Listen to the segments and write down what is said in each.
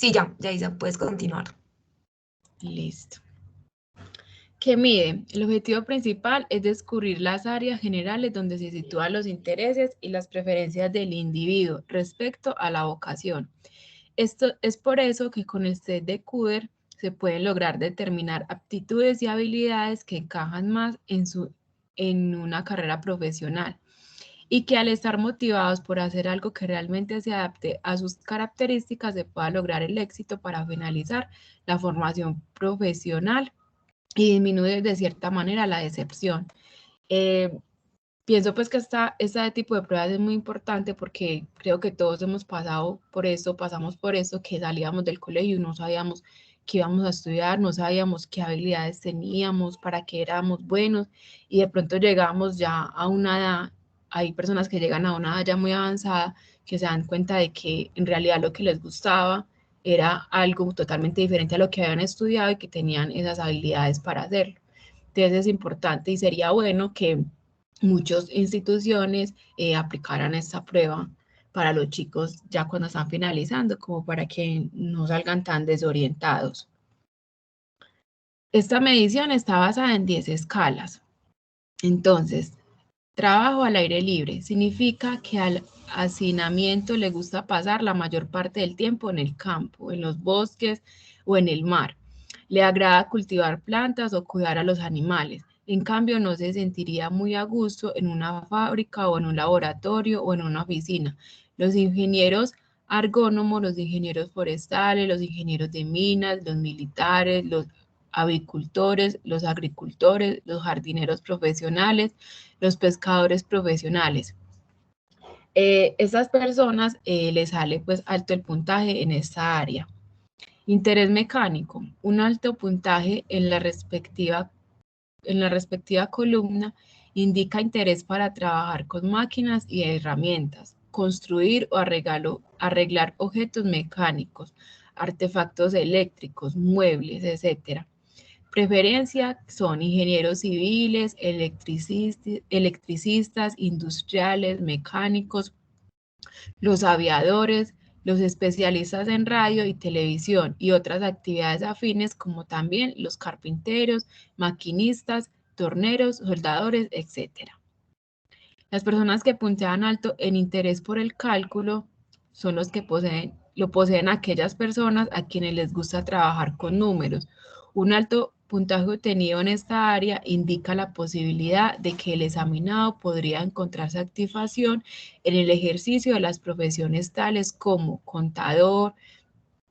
Sí, ya Isa, puedes continuar. Listo. ¿Qué mide? El objetivo principal es descubrir las áreas generales donde se sitúan los intereses y las preferencias del individuo respecto a la vocación. Esto es por eso que con el test de Kuder se pueden lograr determinar aptitudes y habilidades que encajan más en una carrera profesional y que al estar motivados por hacer algo que realmente se adapte a sus características se pueda lograr el éxito para finalizar la formación profesional y disminuir de cierta manera la decepción. Eh, Pienso pues que este tipo de pruebas es muy importante porque creo que todos hemos pasado por eso, pasamos por eso, que salíamos del colegio y no sabíamos qué íbamos a estudiar, no sabíamos qué habilidades teníamos, para qué éramos buenos y de pronto llegamos ya a una edad, hay personas que llegan a una edad ya muy avanzada que se dan cuenta de que en realidad lo que les gustaba era algo totalmente diferente a lo que habían estudiado y que tenían esas habilidades para hacerlo. Entonces es importante y sería bueno que muchas instituciones aplicaran esta prueba para los chicos ya cuando están finalizando, como para que no salgan tan desorientados. Esta medición está basada en 10 escalas. Entonces, trabajo al aire libre significa que al hacinamiento le gusta pasar la mayor parte del tiempo en el campo, en los bosques o en el mar. Le agrada cultivar plantas o cuidar a los animales. En cambio, no se sentiría muy a gusto en una fábrica o en un laboratorio o en una oficina. Los ingenieros agrónomos, los ingenieros forestales, los ingenieros de minas, los militares, los avicultores, los agricultores, los jardineros profesionales, los pescadores profesionales. Estas personas les sale pues alto el puntaje en esta área. Interés mecánico, un alto puntaje en la respectiva columna indica interés para trabajar con máquinas y herramientas, construir o arreglar objetos mecánicos, artefactos eléctricos, muebles, etc. Preferencia son ingenieros civiles, electricistas, industriales, mecánicos, los aviadores, los especialistas en radio y televisión y otras actividades afines como también los carpinteros, maquinistas, torneros, soldadores, etc. Las personas que puntean alto en interés por el cálculo son los que lo poseen aquellas personas a quienes les gusta trabajar con números. Un alto puntaje obtenido en esta área indica la posibilidad de que el examinado podría encontrar satisfacción en el ejercicio de las profesiones tales como contador,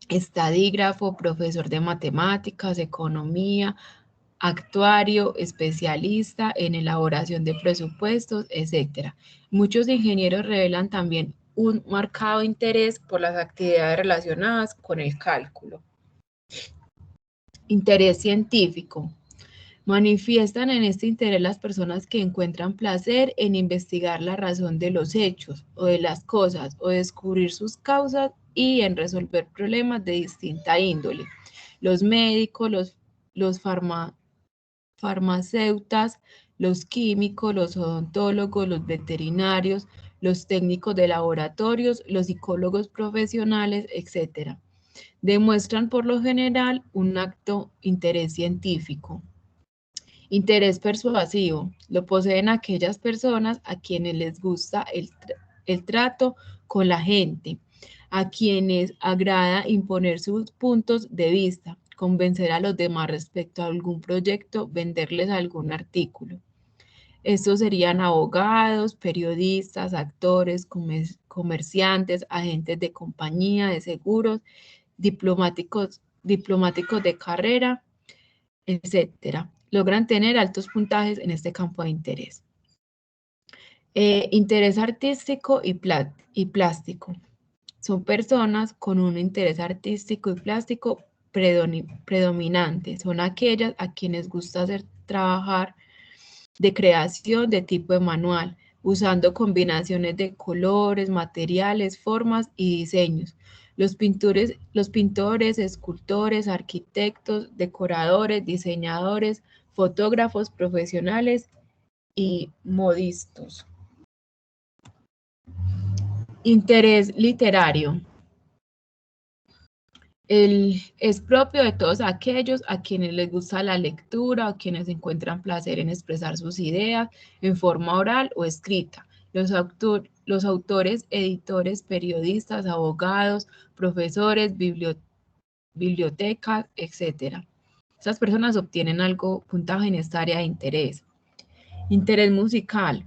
estadígrafo, profesor de matemáticas, economía, actuario, especialista en elaboración de presupuestos, etc. Muchos ingenieros revelan también un marcado interés por las actividades relacionadas con el cálculo. Interés científico. Manifiestan en este interés las personas que encuentran placer en investigar la razón de los hechos o de las cosas o descubrir sus causas y en resolver problemas de distinta índole. Los médicos, los farmacéuticas, los químicos, los odontólogos, los veterinarios, los técnicos de laboratorios, los psicólogos profesionales, etc. Demuestran por lo general un acto interés científico. Interés persuasivo. Lo poseen aquellas personas a quienes les gusta el trato con la gente, a quienes agrada imponer sus puntos de vista, convencer a los demás respecto a algún proyecto, venderles algún artículo. Estos serían abogados, periodistas, actores, comerciantes, agentes de compañía, de seguros, diplomáticos de carrera, etcétera. Logran tener altos puntajes en este campo de interés. Interés artístico y plástico. Son personas con un interés artístico y plástico predominante. Son aquellas a quienes gusta trabajar de creación de tipo de manual, usando combinaciones de colores, materiales, formas y diseños. Los pintores, escultores, arquitectos, decoradores, diseñadores, fotógrafos profesionales y modistas. Interés literario. Es propio de todos aquellos a quienes les gusta la lectura o quienes encuentran placer en expresar sus ideas en forma oral o escrita. Los autores, editores, periodistas, abogados, profesores, bibliotecas, etc. Estas personas obtienen algo, puntaje en esta área de interés. Interés musical.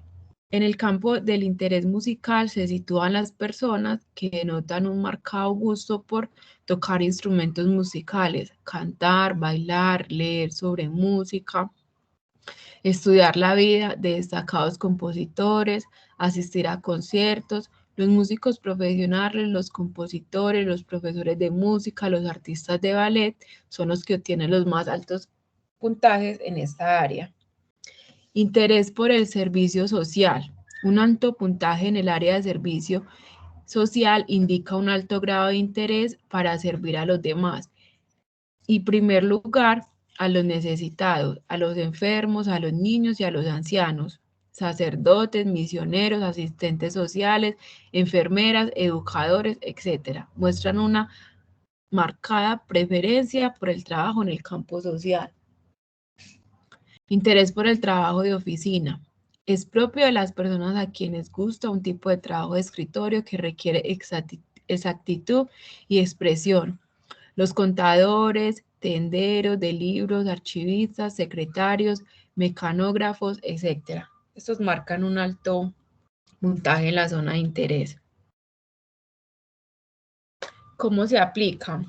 En el campo del interés musical se sitúan las personas que denotan un marcado gusto por tocar instrumentos musicales, cantar, bailar, leer sobre música, estudiar la vida de destacados compositores, asistir a conciertos. Los músicos profesionales, los compositores, los profesores de música, los artistas de ballet son los que obtienen los más altos puntajes en esta área. Interés por el servicio social. Un alto puntaje en el área de servicio social indica un alto grado de interés para servir a los demás. Y primer lugar, a los necesitados, a los enfermos, a los niños y a los ancianos, sacerdotes, misioneros, asistentes sociales, enfermeras, educadores, etc. Muestran una marcada preferencia por el trabajo en el campo social. Interés por el trabajo de oficina. Es propio de las personas a quienes gusta un tipo de trabajo de escritorio que requiere exactitud y expresión. Los contadores, tenderos de libros, archivistas, secretarios, mecanógrafos, etc. Estos marcan un alto puntaje en la zona de interés. ¿Cómo se aplica?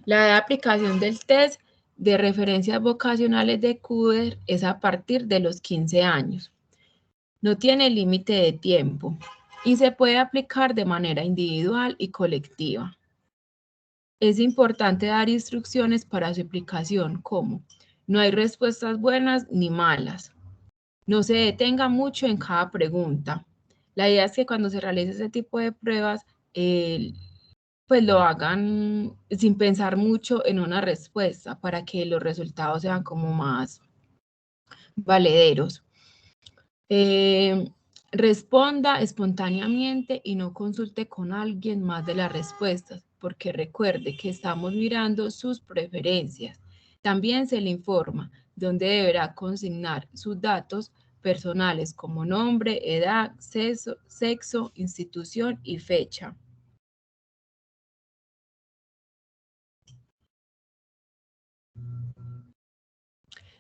La edad de aplicación del test de referencias vocacionales de CUDER es a partir de los 15 años. No tiene límite de tiempo y se puede aplicar de manera individual y colectiva. Es importante dar instrucciones para su aplicación, como no hay respuestas buenas ni malas. No se detenga mucho en cada pregunta. La idea es que cuando se realice ese tipo de pruebas, pues lo hagan sin pensar mucho en una respuesta para que los resultados sean como más valederos. Responda espontáneamente y no consulte con alguien más de las respuestas, porque recuerde que estamos mirando sus preferencias. También se le informa dónde deberá consignar sus datos personales como nombre, edad, sexo, institución y fecha.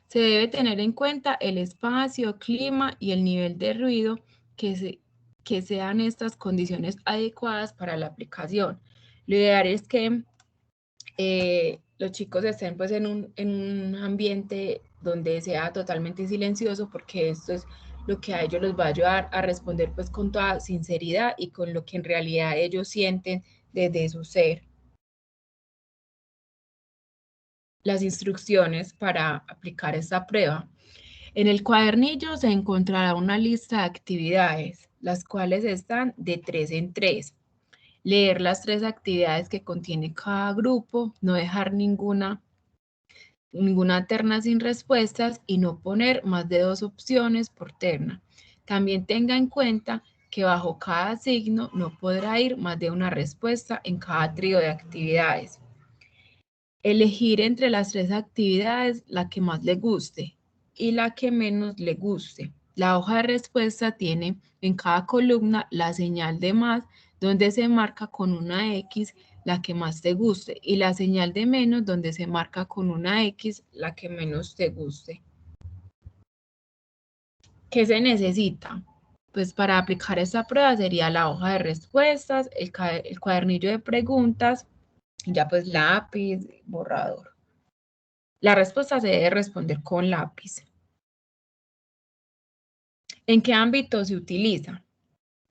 Se debe tener en cuenta el espacio, clima y el nivel de ruido que sean estas condiciones adecuadas para la aplicación. Lo ideal es que los chicos estén pues en un ambiente donde sea totalmente silencioso, porque esto es lo que a ellos los va a ayudar a responder pues con toda sinceridad y con lo que en realidad ellos sienten desde su ser. Las instrucciones para aplicar esta prueba. En el cuadernillo se encontrará una lista de actividades, las cuales están de 3 en 3. Leer las 3 actividades que contiene cada grupo, no dejar ninguna terna sin respuestas y no poner más de 2 opciones por terna. También tenga en cuenta que bajo cada signo no podrá ir más de una respuesta en cada trío de actividades. Elegir entre las 3 actividades la que más le guste y la que menos le guste. La hoja de respuesta tiene en cada columna la señal de más, donde se marca con una X la que más te guste, y la señal de menos, donde se marca con una X la que menos te guste. ¿Qué se necesita? Pues para aplicar esta prueba sería la hoja de respuestas, el cuadernillo de preguntas, y ya pues lápiz, borrador. La respuesta se debe responder con lápiz. ¿En qué ámbito se utiliza?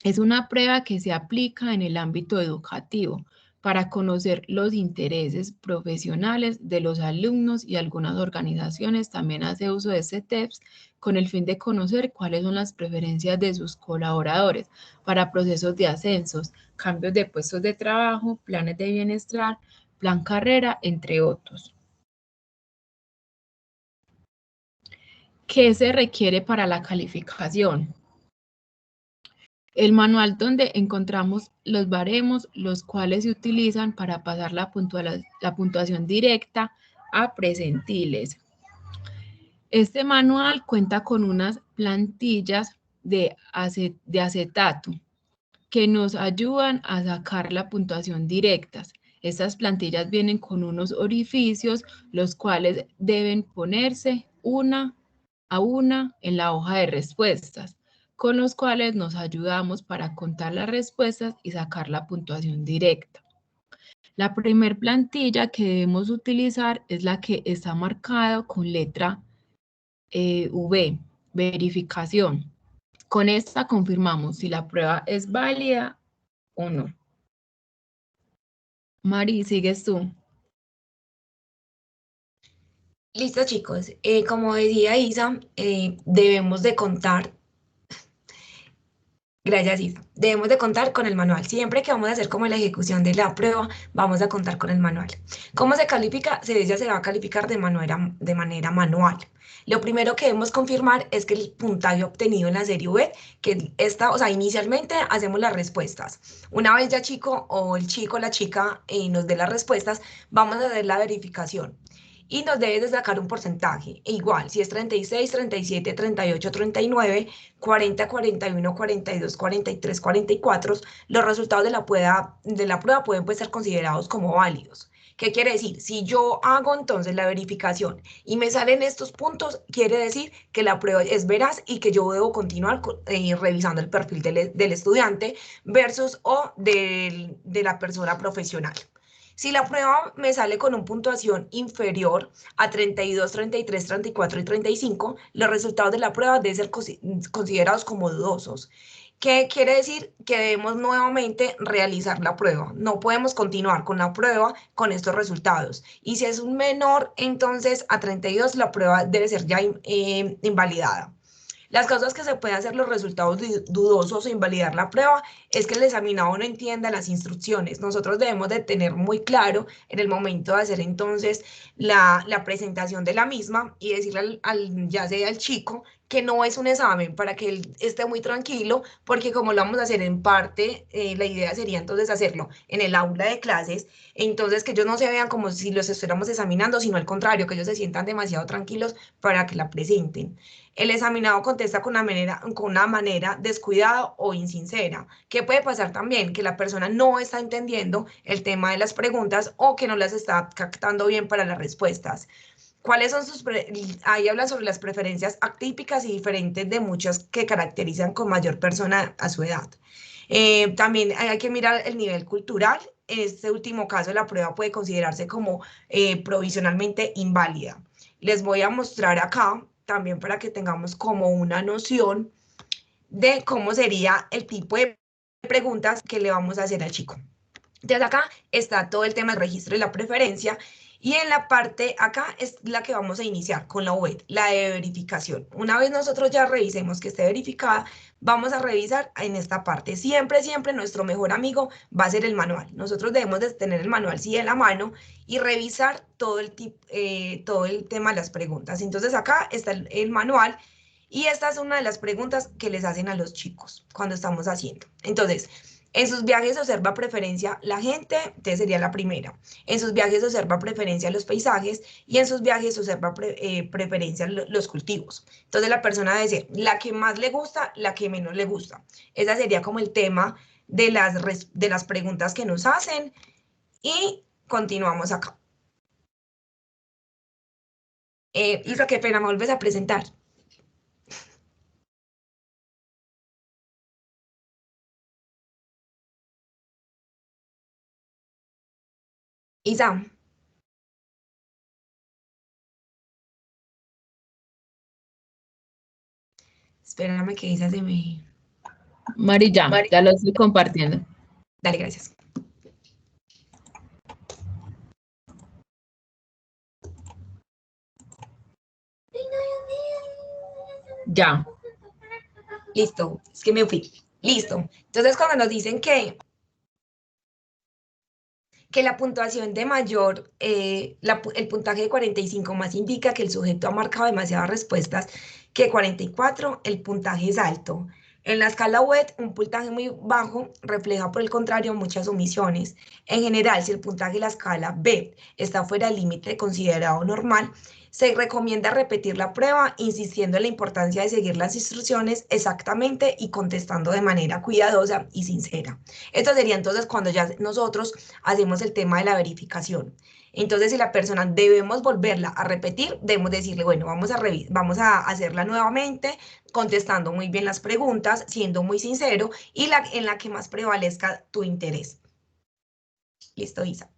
Es una prueba que se aplica en el ámbito educativo para conocer los intereses profesionales de los alumnos, y algunas organizaciones también hacen uso de este test con el fin de conocer cuáles son las preferencias de sus colaboradores para procesos de ascensos, cambios de puestos de trabajo, planes de bienestar, plan carrera, entre otros. ¿Qué se requiere para la calificación? El manual donde encontramos los baremos, los cuales se utilizan para pasar la puntuación directa a presentiles. Este manual cuenta con unas plantillas de acetato que nos ayudan a sacar la puntuación directas. Estas plantillas vienen con unos orificios, los cuales deben ponerse una a una en la hoja de respuestas, con los cuales nos ayudamos para contar las respuestas y sacar la puntuación directa. La primer plantilla que debemos utilizar es la que está marcada con letra V, verificación. Con esta confirmamos si la prueba es válida o no. Mari, sigues tú. Listo, chicos. Como decía Isa, debemos de contar. Gracias, Isa. Debemos de contar con el manual. Siempre que vamos a hacer como la ejecución de la prueba, vamos a contar con el manual. ¿Cómo se califica? Ella se va a calificar de manera manual. Lo primero que debemos confirmar es que el puntaje obtenido en la serie V, que esta, o sea, inicialmente hacemos las respuestas. Una vez ya chico o el chico o la chica nos dé las respuestas, vamos a hacer la verificación y nos debe de sacar un porcentaje. Igual, si es 36, 37, 38, 39, 40, 41, 42, 43, 44, los resultados de la prueba pueden pues, ser considerados como válidos. ¿Qué quiere decir? Si yo hago entonces la verificación y me salen estos puntos, quiere decir que la prueba es veraz y que yo debo continuar revisando el perfil del estudiante versus o de la persona profesional. Si la prueba me sale con una puntuación inferior a 32, 33, 34 y 35, los resultados de la prueba deben ser considerados como dudosos. ¿Qué quiere decir? Que debemos nuevamente realizar la prueba. No podemos continuar con la prueba con estos resultados. Y si es un menor, entonces a 32 la prueba debe ser ya invalidada. Las causas que se pueden hacer los resultados dudosos o invalidar la prueba es que el examinado no entienda las instrucciones. Nosotros debemos de tener muy claro en el momento de hacer entonces la presentación de la misma y decirle ya sea al chico que no es un examen para que él esté muy tranquilo, porque como lo vamos a hacer en parte, la idea sería entonces hacerlo en el aula de clases, entonces que ellos no se vean como si los estuviéramos examinando, sino al contrario, que ellos se sientan demasiado tranquilos para que la presenten. El examinado contesta con una manera descuidada o insincera. ¿Qué puede pasar también? Que la persona no está entendiendo el tema de las preguntas o que no las está captando bien para las respuestas. ¿Cuáles son ahí habla sobre las preferencias atípicas y diferentes de muchas que caracterizan con mayor persona a su edad. También hay que mirar el nivel cultural. En este último caso, la prueba puede considerarse como provisionalmente inválida. Les voy a mostrar acá también para que tengamos como una noción de cómo sería el tipo de preguntas que le vamos a hacer al chico. Entonces acá está todo el tema del registro y la preferencia y en la parte acá es la que vamos a iniciar con la web, la de verificación. Una vez nosotros ya revisemos que esté verificada, vamos a revisar en esta parte. Siempre, siempre nuestro mejor amigo va a ser el manual. Nosotros debemos de tener el manual sí en la mano y revisar todo el tema de las preguntas. Entonces acá está el manual y esta es una de las preguntas que les hacen a los chicos cuando estamos haciendo. Entonces, en sus viajes observa preferencia la gente, entonces sería la primera. En sus viajes observa preferencia los paisajes y en sus viajes observa preferencia los cultivos. Entonces la persona debe decir la que más le gusta, la que menos le gusta. Ese sería como el tema de las preguntas que nos hacen y continuamos acá. Isa, qué pena, me vuelves a presentar. Isa. Espérame que Isa se me... Mari, ya lo estoy compartiendo. Dale, gracias. Ya. Listo, es que me fui. Listo. Entonces, cuando nos dicen que la puntuación de mayor, el puntaje de 45 más indica que el sujeto ha marcado demasiadas respuestas que 44, el puntaje es alto. En la escala WET, un puntaje muy bajo refleja, por el contrario, muchas omisiones. En general, si el puntaje de la escala B está fuera del límite considerado normal, se recomienda repetir la prueba, insistiendo en la importancia de seguir las instrucciones exactamente y contestando de manera cuidadosa y sincera. Esto sería entonces cuando ya nosotros hacemos el tema de la verificación. Entonces, si la persona debemos volverla a repetir, debemos decirle, bueno, vamos a hacerla nuevamente, contestando muy bien las preguntas, siendo muy sincero y en la que más prevalezca tu interés. Listo, Isa.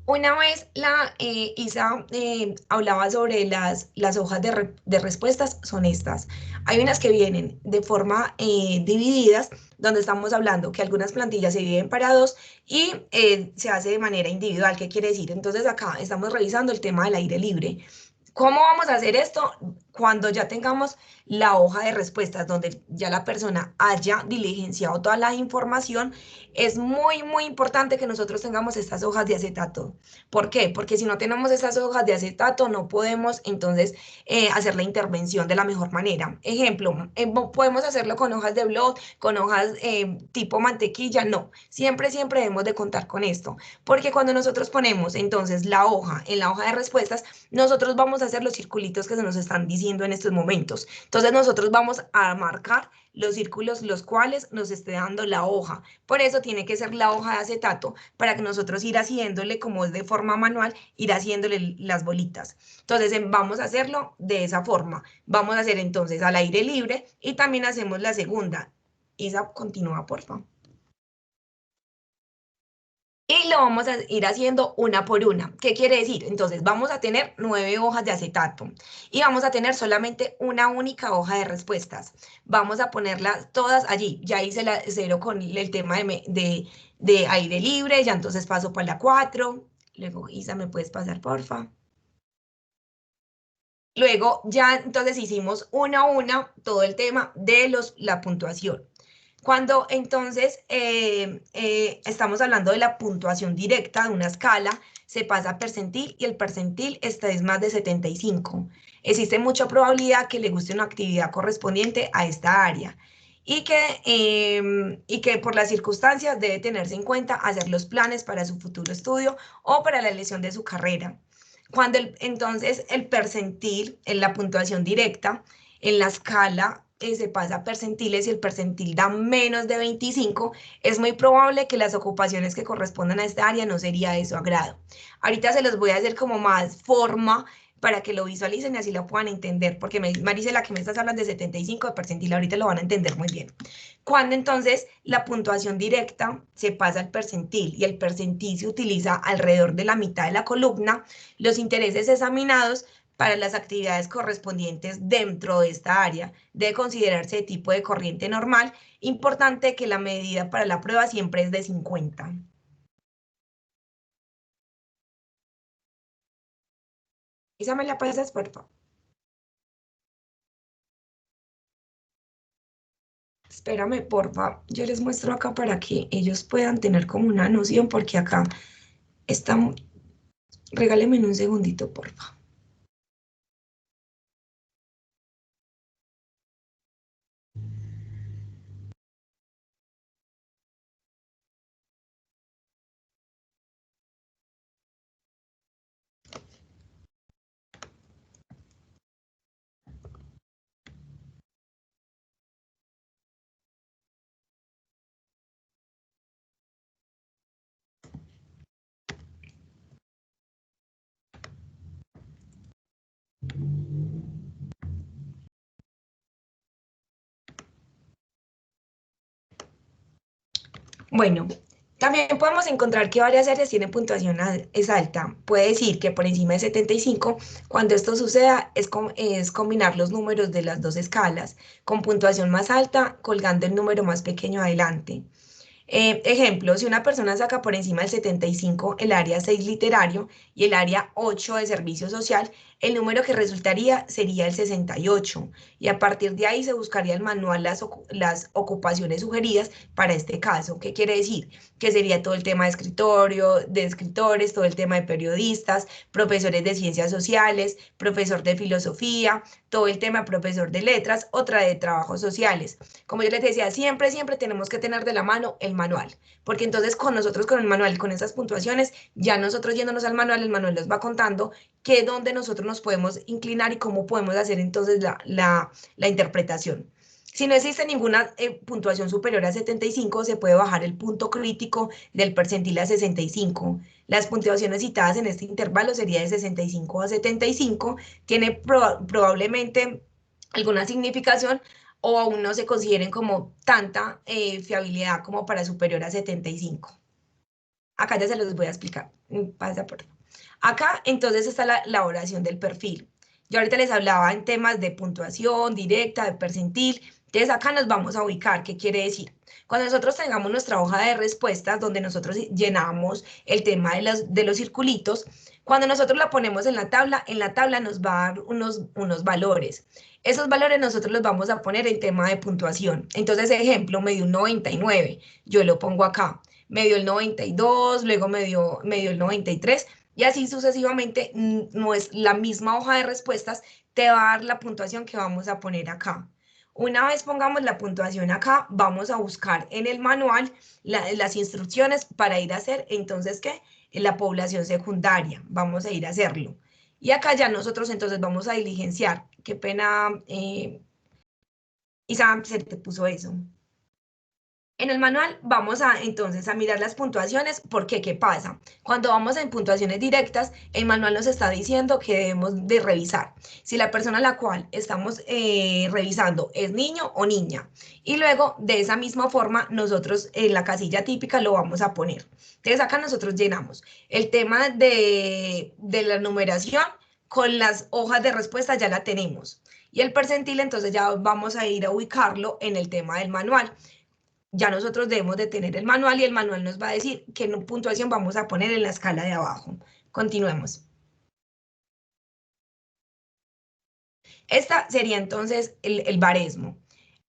Una vez Isa hablaba sobre las hojas de respuestas, son estas. Hay unas que vienen de forma divididas, donde estamos hablando que algunas plantillas se dividen para dos y se hace de manera individual. ¿Qué quiere decir? Entonces acá estamos revisando el tema del aire libre. ¿Cómo vamos a hacer esto? Cuando ya tengamos la hoja de respuestas, donde ya la persona haya diligenciado toda la información, es muy importante que nosotros tengamos estas hojas de acetato. ¿Por qué? Porque si no tenemos estas hojas de acetato, no podemos entonces hacer la intervención de la mejor manera. Ejemplo, podemos hacerlo con hojas de blog, con hojas tipo mantequilla, no. Siempre debemos de contar con esto, porque cuando nosotros ponemos entonces la hoja en la hoja de respuestas, nosotros vamos a hacer los circulitos que se nos están diciendo en estos momentos. Entonces nosotros vamos a marcar los círculos los cuales nos esté dando la hoja. Por eso tiene que ser la hoja de acetato para que nosotros ir haciéndole, como es de forma manual, ir haciéndole las bolitas. Entonces vamos a hacerlo de esa forma. Vamos a hacer entonces al aire libre y también hacemos la segunda. Isa, continúa, por favor. Y lo vamos a ir haciendo una por una. ¿Qué quiere decir? Entonces vamos a tener 9 hojas de acetato y vamos a tener solamente una única hoja de respuestas. Vamos a ponerlas todas allí. Ya hice la 0 con el tema de aire libre, ya entonces paso para la 4. Luego, Isa, ¿me puedes pasar, porfa? Luego ya entonces hicimos una a una todo el tema de la puntuación. Cuando entonces estamos hablando de la puntuación directa de una escala, se pasa a percentil y el percentil es más de 75. Existe mucha probabilidad que le guste una actividad correspondiente a esta área y que por las circunstancias debe tenerse en cuenta hacer los planes para su futuro estudio o para la elección de su carrera. Cuando entonces el percentil, en la puntuación directa, en la escala se pasa a percentiles y el percentil da menos de 25, es muy probable que las ocupaciones que correspondan a esta área no sería de su agrado. Ahorita se los voy a hacer como más forma para que lo visualicen y así lo puedan entender, porque Marisela, que me estás hablando de 75 de percentil, ahorita lo van a entender muy bien. Cuando entonces la puntuación directa se pasa al percentil y el percentil se utiliza alrededor de la mitad de la columna, los intereses examinados para las actividades correspondientes dentro de esta área debe considerarse de tipo de corriente normal. Importante que la medida para la prueba siempre es de 50. Esa me la pasas, por favor. Espérame, porfa. Yo les muestro acá para que ellos puedan tener como una noción, porque acá está. Regáleme un segundito, porfa. Bueno, también podemos encontrar que varias áreas tienen puntuación es alta. Puede decir que por encima de 75, cuando esto suceda, es combinar los números de las dos escalas, con puntuación más alta, colgando el número más pequeño adelante. Ejemplo, si una persona saca por encima del 75 el área 6 literario y el área 8 de servicio social, el número que resultaría sería el 68 y a partir de ahí se buscaría el manual las ocupaciones sugeridas para este caso. ¿Qué quiere decir? Que sería todo el tema de escritorio, de escritores, todo el tema de periodistas, profesores de ciencias sociales, profesor de filosofía, todo el tema profesor de letras, otra de trabajos sociales. Como yo les decía, siempre, siempre tenemos que tener de la mano el manual, porque entonces con nosotros, con el manual, con esas puntuaciones, ya nosotros yéndonos al manual, el manual nos va contando que dónde nosotros nos podemos inclinar y cómo podemos hacer entonces la interpretación. Si no existe ninguna puntuación superior a 75, se puede bajar el punto crítico del percentil a 65. Las puntuaciones citadas en este intervalo sería de 65 a 75. Tiene probablemente alguna significación o aún no se consideren como tanta fiabilidad como para superior a 75. Acá ya se los voy a explicar. Pasa por acá, entonces está la elaboración del perfil. Yo ahorita les hablaba en temas de puntuación directa, de percentil. Entonces acá nos vamos a ubicar. ¿Qué quiere decir? Cuando nosotros tengamos nuestra hoja de respuestas, donde nosotros llenamos el tema de los circulitos, cuando nosotros la ponemos en la tabla nos va a dar unos valores. Esos valores nosotros los vamos a poner en tema de puntuación. Entonces, ejemplo, me dio un 99. Yo lo pongo acá. Me dio el 92, luego me dio el 93 y así sucesivamente. No es la misma hoja de respuestas, te va a dar la puntuación que vamos a poner acá. Una vez pongamos la puntuación acá, vamos a buscar en el manual las instrucciones para ir a hacer, entonces, ¿qué? La población secundaria, vamos a ir a hacerlo. Y acá ya nosotros entonces vamos a diligenciar. Qué pena, Isa, se te puso eso. En el manual vamos a entonces a mirar las puntuaciones, porque ¿qué pasa? Cuando vamos en puntuaciones directas, el manual nos está diciendo que debemos de revisar si la persona a la cual estamos revisando es niño o niña. Y luego, de esa misma forma, nosotros en la casilla típica lo vamos a poner. Entonces acá nosotros llenamos el tema de la numeración con las hojas de respuesta, ya la tenemos. Y el percentil, entonces ya vamos a ir a ubicarlo en el tema del manual. Ya nosotros debemos de tener el manual y el manual nos va a decir qué puntuación vamos a poner en la escala de abajo. Continuemos. Esta sería entonces el baresmo.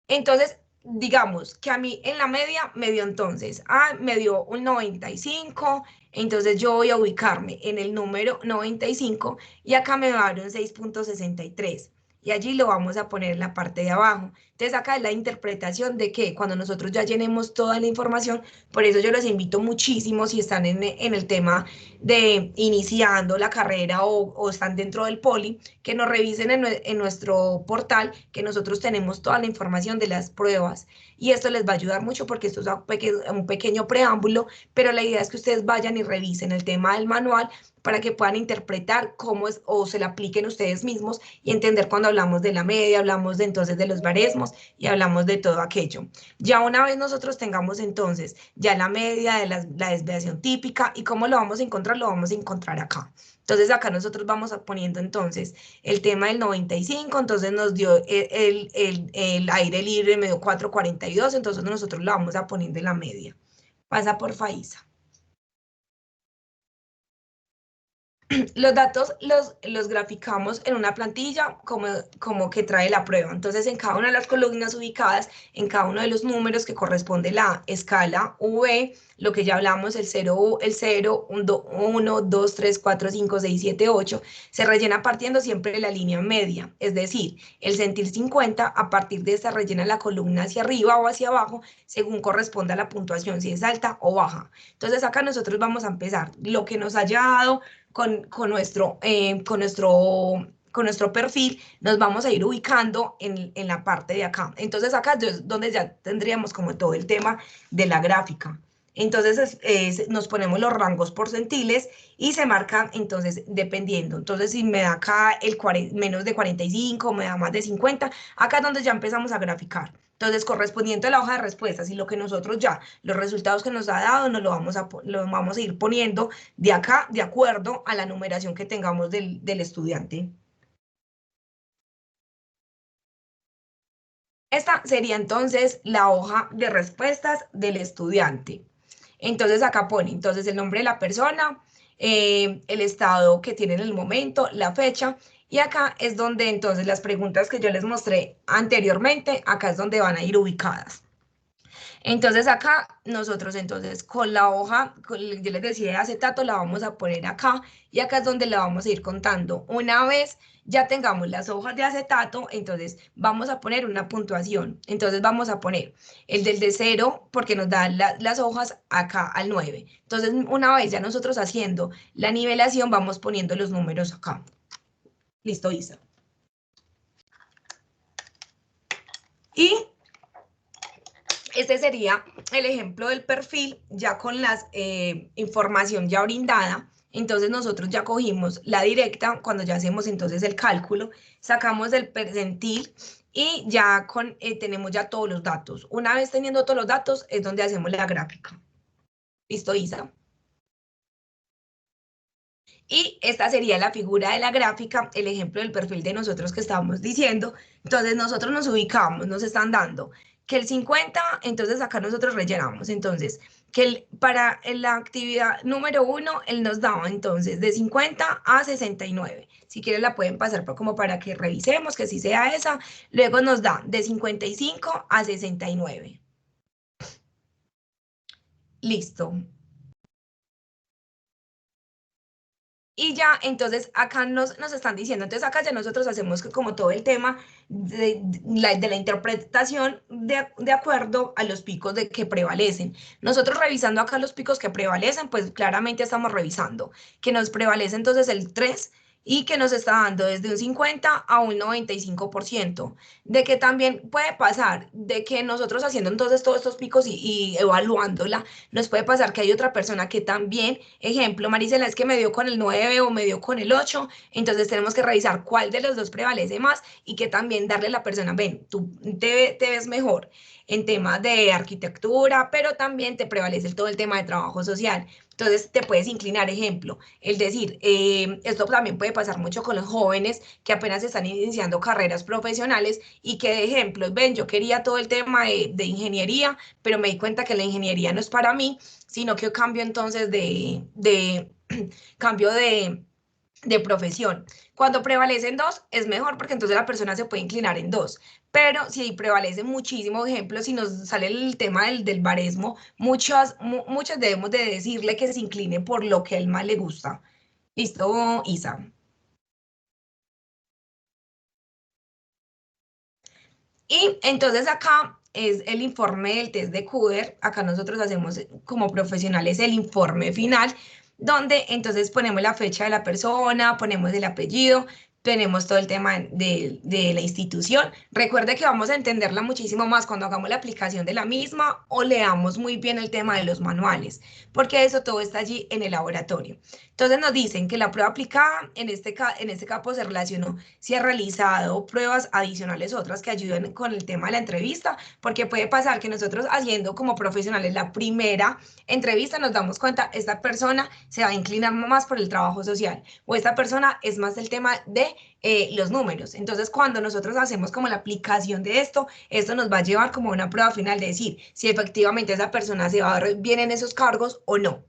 Entonces, digamos que a mí en la media me dio entonces, me dio un 95, entonces yo voy a ubicarme en el número 95 y acá me va a dar un 6.63 y allí lo vamos a poner en la parte de abajo. Entonces acá es la interpretación de que cuando nosotros ya llenemos toda la información, por eso yo los invito muchísimo si están en el tema de iniciando la carrera o están dentro del poli, que nos revisen en nuestro portal, que nosotros tenemos toda la información de las pruebas y esto les va a ayudar mucho porque esto es un pequeño preámbulo, pero la idea es que ustedes vayan y revisen el tema del manual para que puedan interpretar cómo es o se la apliquen ustedes mismos y entender cuando hablamos de la media, hablamos de entonces de los baresmos y hablamos de todo aquello. Ya una vez nosotros tengamos entonces ya la media de la desviación típica y cómo lo vamos a encontrar, lo vamos a encontrar acá. Entonces acá nosotros vamos poniendo entonces el tema del 95, entonces nos dio el aire libre, me dio 4.42, entonces nosotros lo vamos a poniendo en la media. Pasa por Faisa. Los datos los graficamos en una plantilla como que trae la prueba. Entonces, en cada una de las columnas ubicadas, en cada uno de los números que corresponde la escala V, lo que ya hablamos, el 0, 1, 2, 3, 4, 5, 6, 7, 8, se rellena partiendo siempre de la línea media. Es decir, el centil 50, a partir de esta rellena la columna hacia arriba o hacia abajo, según corresponda a la puntuación, si es alta o baja. Entonces, acá nosotros vamos a empezar lo que nos haya dado con nuestro perfil, nos vamos a ir ubicando en la parte de acá. Entonces acá es donde ya tendríamos como todo el tema de la gráfica. Entonces nos ponemos los rangos porcentiles y se marca entonces dependiendo. Entonces si me da acá menos de 45, me da más de 50, acá es donde ya empezamos a graficar. Entonces, correspondiente a la hoja de respuestas y lo que nosotros ya, los resultados que nos ha dado, lo vamos a ir poniendo de acá, de acuerdo a la numeración que tengamos del estudiante. Esta sería entonces la hoja de respuestas del estudiante. Entonces acá pone entonces el nombre de la persona, el estado que tiene en el momento, la fecha Y acá es donde entonces las preguntas que yo les mostré anteriormente, acá es donde van a ir ubicadas. Entonces acá nosotros entonces con la hoja, yo les decía de acetato, la vamos a poner acá y acá es donde la vamos a ir contando. Una vez ya tengamos las hojas de acetato, entonces vamos a poner una puntuación. Entonces vamos a poner el del de 0 porque nos dan las hojas acá al 9. Entonces una vez ya nosotros haciendo la nivelación vamos poniendo los números acá. Listo, Isa. Y este sería el ejemplo del perfil ya con la información ya brindada. Entonces nosotros ya cogimos la directa cuando ya hacemos entonces el cálculo, sacamos el percentil y ya tenemos ya todos los datos. Una vez teniendo todos los datos es donde hacemos la gráfica. ¿Listo, Isa? Y esta sería la figura de la gráfica, el ejemplo del perfil de nosotros que estábamos diciendo. Entonces nosotros nos ubicamos, nos están dando que el 50, entonces acá nosotros rellenamos. Entonces, para la actividad número 1, él nos daba entonces de 50 a 69. Si quieren la pueden pasar como para que revisemos que sí sea esa. Luego nos da de 55 a 69. Listo. Y ya, entonces acá nos están diciendo, entonces acá ya nosotros hacemos como todo el tema de la interpretación de acuerdo a los picos que prevalecen. Nosotros revisando acá los picos que prevalecen, pues claramente estamos revisando que nos prevalece entonces el 3 y que nos está dando desde un 50 a un 95%. De que también puede pasar, de que nosotros haciendo entonces todos estos picos y evaluándola, nos puede pasar que hay otra persona que también, ejemplo, Marisela, es que me dio con el 9 o me dio con el 8, entonces tenemos que revisar cuál de los dos prevalece más y que también darle a la persona, ven, tú te ves mejor en temas de arquitectura, pero también te prevalece todo el tema de trabajo social. Entonces te puedes inclinar, ejemplo, el decir, esto también puede pasar mucho con los jóvenes que apenas están iniciando carreras profesionales y que, ejemplo, ven, yo quería todo el tema de ingeniería, pero me di cuenta que la ingeniería no es para mí, sino que cambio entonces cambio de profesión. Cuando prevalecen dos, es mejor porque entonces la persona se puede inclinar en dos. Pero si prevalece muchísimo, ejemplo, si nos sale el tema del baresmo, muchas debemos de decirle que se incline por lo que a él más le gusta. ¿Listo, Isa? Y entonces acá es el informe del test de CUDER. Acá nosotros hacemos como profesionales el informe final, donde entonces ponemos la fecha de la persona, ponemos el apellido, tenemos todo el tema de la institución. Recuerde que vamos a entenderla muchísimo más cuando hagamos la aplicación de la misma o leamos muy bien el tema de los manuales, porque eso todo está allí en el laboratorio. Entonces nos dicen que la prueba aplicada en este caso se relacionó si ha realizado pruebas adicionales otras que ayuden con el tema de la entrevista, porque puede pasar que nosotros haciendo como profesionales la primera entrevista nos damos cuenta, esta persona se va a inclinar más por el trabajo social o esta persona es más del tema de los números. Entonces, cuando nosotros hacemos como la aplicación de esto nos va a llevar como una prueba final de decir si efectivamente esa persona se va a ver bien en esos cargos o no.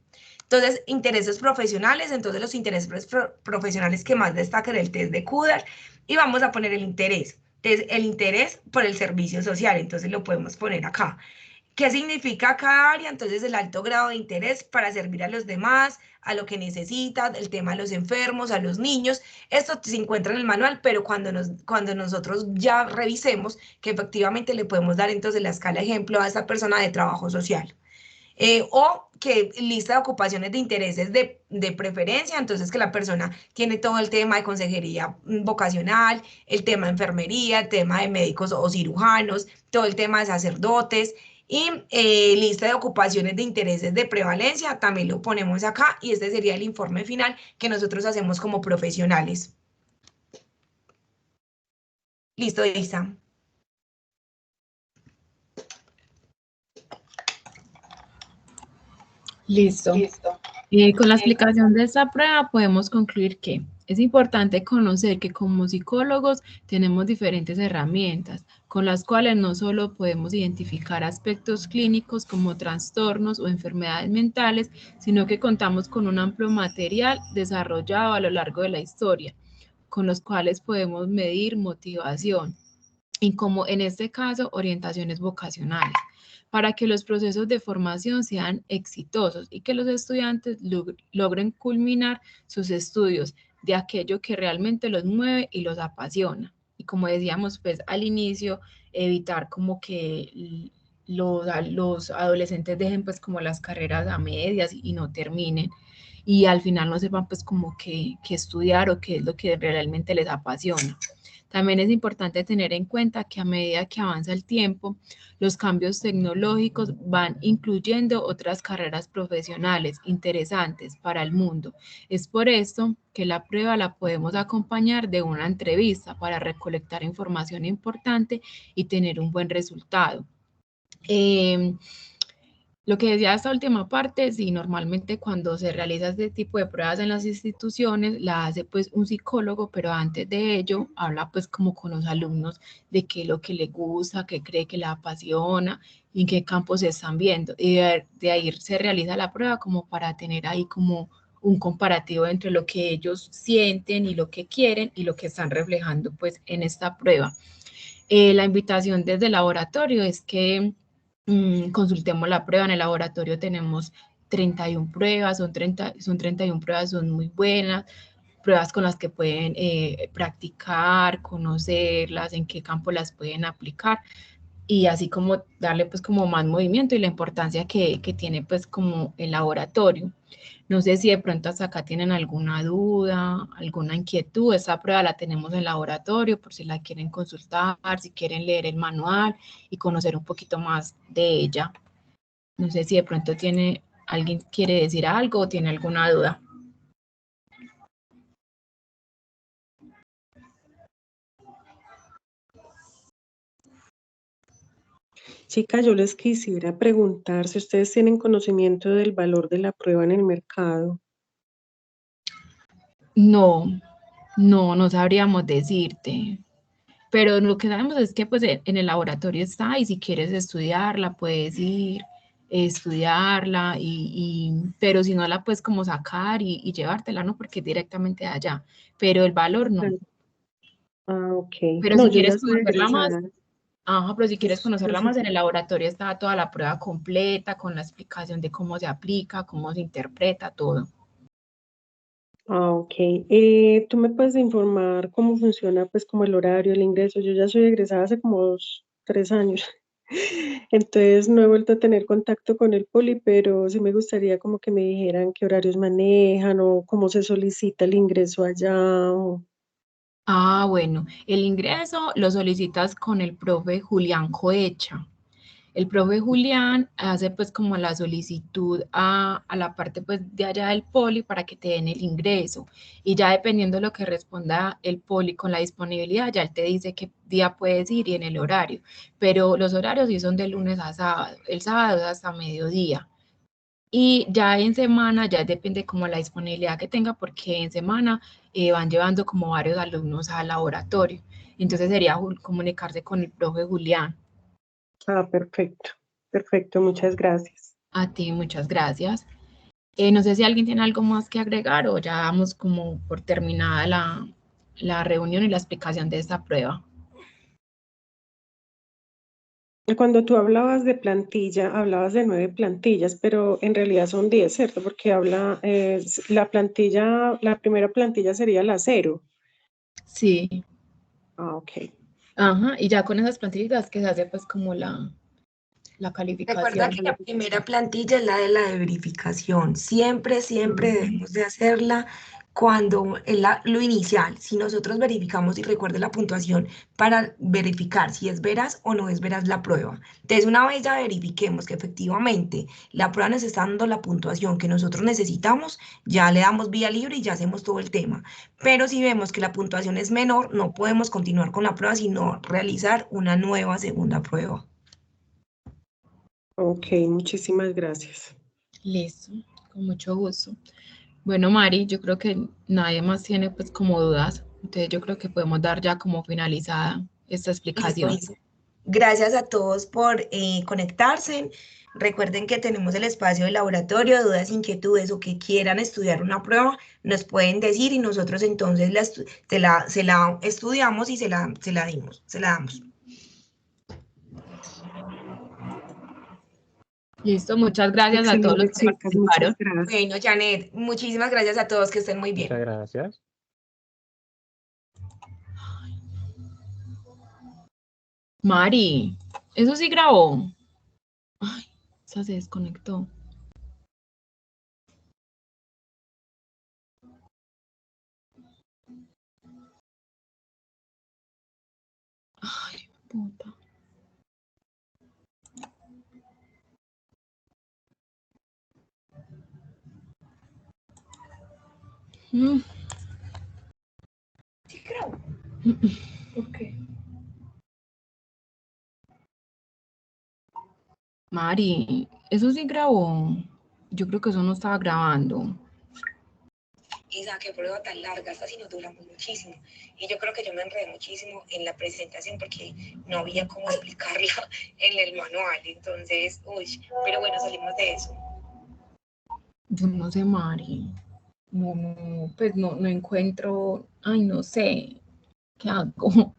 Entonces, intereses profesionales, entonces los intereses profesionales que más destacan el test de CUDER y vamos a poner el interés. Entonces, el interés por el servicio social, entonces lo podemos poner acá. ¿Qué significa cada área? Entonces, el alto grado de interés para servir a los demás, a lo que necesitan, el tema de los enfermos, a los niños. Esto se encuentra en el manual, pero cuando nosotros ya revisemos que efectivamente le podemos dar entonces la escala ejemplo a esta persona de trabajo social. O que lista de ocupaciones de intereses de preferencia, entonces que la persona tiene todo el tema de consejería vocacional, el tema de enfermería, el tema de médicos o cirujanos, todo el tema de sacerdotes y lista de ocupaciones de intereses de prevalencia, también lo ponemos acá y este sería el informe final que nosotros hacemos como profesionales. Listo, Isa. Listo. Con la explicación de esta prueba podemos concluir que es importante conocer que como psicólogos tenemos diferentes herramientas con las cuales no solo podemos identificar aspectos clínicos como trastornos o enfermedades mentales, sino que contamos con un amplio material desarrollado a lo largo de la historia, con los cuales podemos medir motivación y como en este caso orientaciones vocacionales, para que los procesos de formación sean exitosos y que los estudiantes logren culminar sus estudios de aquello que realmente los mueve y los apasiona. Y como decíamos pues al inicio, evitar como que los adolescentes dejen pues como las carreras a medias y no terminen y al final no sepan pues como que estudiar o qué es lo que realmente les apasiona. También es importante tener en cuenta que a medida que avanza el tiempo, los cambios tecnológicos van incluyendo otras carreras profesionales interesantes para el mundo. Es por esto que la prueba la podemos acompañar de una entrevista para recolectar información importante y tener un buen resultado. Lo que decía esta última parte, sí, normalmente cuando se realiza este tipo de pruebas en las instituciones, la hace pues un psicólogo, pero antes de ello habla pues como con los alumnos de qué es lo que le gusta, qué cree que le apasiona y en qué campos se están viendo. Y de ahí se realiza la prueba como para tener ahí como un comparativo entre lo que ellos sienten y lo que quieren y lo que están reflejando pues en esta prueba. La invitación desde el laboratorio es que consultemos la prueba. En el laboratorio tenemos 31 pruebas, son 31 pruebas, son muy buenas, pruebas con las que pueden practicar, conocerlas, en qué campo las pueden aplicar y así como darle pues como más movimiento y la importancia que tiene pues como el laboratorio. No sé si de pronto hasta acá tienen alguna duda, alguna inquietud. Esta prueba la tenemos en laboratorio por si la quieren consultar, si quieren leer el manual y conocer un poquito más de ella. No sé si de pronto alguien quiere decir algo o tiene alguna duda. Chicas, yo les quisiera preguntar si ustedes tienen conocimiento del valor de la prueba en el mercado. No sabríamos decirte. Pero lo que sabemos es que pues en el laboratorio está y si quieres estudiarla, puedes ir, estudiarla, pero si no la puedes como sacar y llevártela, ¿no? Porque es directamente de allá. Pero el valor no. Ah, ok. Pero No, si yo ya quieres soy conocerla más, egresada. ajá, pero si quieres Yo conocerla soy- más, en el laboratorio está toda la prueba completa, con la explicación de cómo se aplica, cómo se interpreta, todo. Ah, ok. ¿Tú me puedes informar cómo funciona, pues, como el horario, el ingreso? Yo ya soy egresada hace como 3 años. Entonces no he vuelto a tener contacto con el poli, pero sí me gustaría como que me dijeran qué horarios manejan o cómo se solicita el ingreso allá. Ah, bueno, el ingreso lo solicitas con el profe Julián Coecha. El profe Julián hace pues como la solicitud a la parte pues de allá del poli para que te den el ingreso y ya dependiendo de lo que responda el poli con la disponibilidad, ya él te dice qué día puedes ir y en el horario, pero los horarios sí son de lunes a sábado, el sábado es hasta mediodía. Y ya en semana, ya depende como la disponibilidad que tenga, porque en semana van llevando como varios alumnos al laboratorio. Entonces sería comunicarse con el profe Julián. Ah, perfecto. Perfecto, muchas gracias. A ti, muchas gracias. No sé si alguien tiene algo más que agregar o ya damos como por terminada la reunión y la explicación de esta prueba. Cuando tú hablabas de plantilla, hablabas de 9 plantillas, pero en realidad son 10, ¿cierto? Porque la plantilla, la primera plantilla sería la 0. Sí, Ah, ok. ajá, y ya con esas plantillas que se hace pues como la Recuerda calificación. que la primera plantilla es la de verificación. Siempre, siempre Mm, debemos de hacerla cuando es lo inicial. Si nosotros verificamos y recuerde la puntuación para verificar si es veraz o no es veraz la prueba. Entonces, una vez ya verifiquemos que efectivamente la prueba nos está dando la puntuación que nosotros necesitamos, ya le damos vía libre y ya hacemos todo el tema. Pero si vemos que la puntuación es menor, no podemos continuar con la prueba, sino realizar una nueva segunda prueba. ok, muchísimas gracias. Listo, con mucho gusto. Bueno, Mari, yo creo que nadie más tiene pues como dudas. Entonces yo creo que podemos dar ya como finalizada esta Listo, explicación. listo. Gracias a todos por conectarse. Recuerden que tenemos el espacio de laboratorio, dudas, inquietudes o que quieran estudiar una prueba, nos pueden decir y nosotros entonces se la estudiamos y se la damos. Listo, muchas gracias a todos los Excelente, que chicas, muchas participaron. gracias. Bueno, Janet, muchísimas gracias a todos, que estén muy bien. Muchas gracias. Mari, ¿eso sí grabó? Ay, esa se desconectó. Ay, puta. Sí, creo. Ok. Mari, ¿eso sí grabó? Yo creo que eso no estaba grabando. Isa, qué prueba tan larga, esta sí nos duramos muchísimo. Y yo creo que yo me enredé muchísimo en la presentación porque no había cómo explicarla en el manual. Entonces, uy, pero bueno, salimos de eso. Yo no sé, Mari. No, pues no encuentro. Ay, no sé. ¿Qué hago?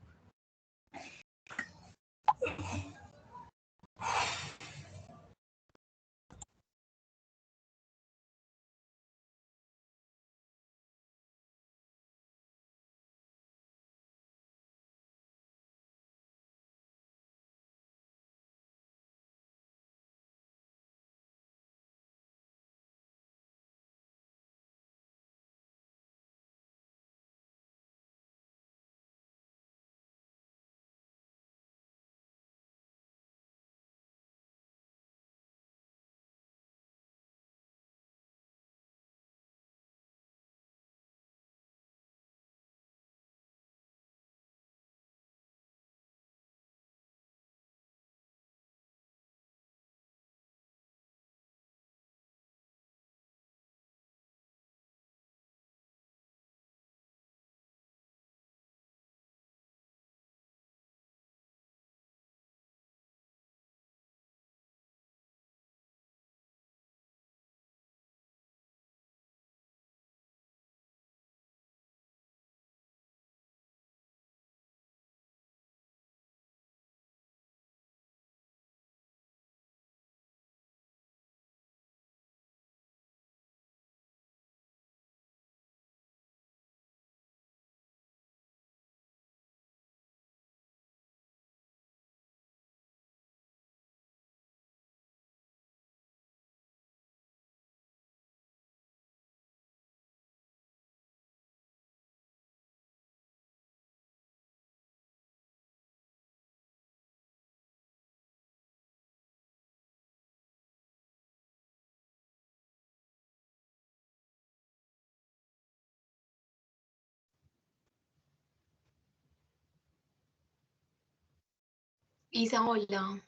Isa, hola.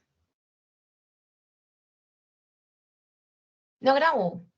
¿No grabó?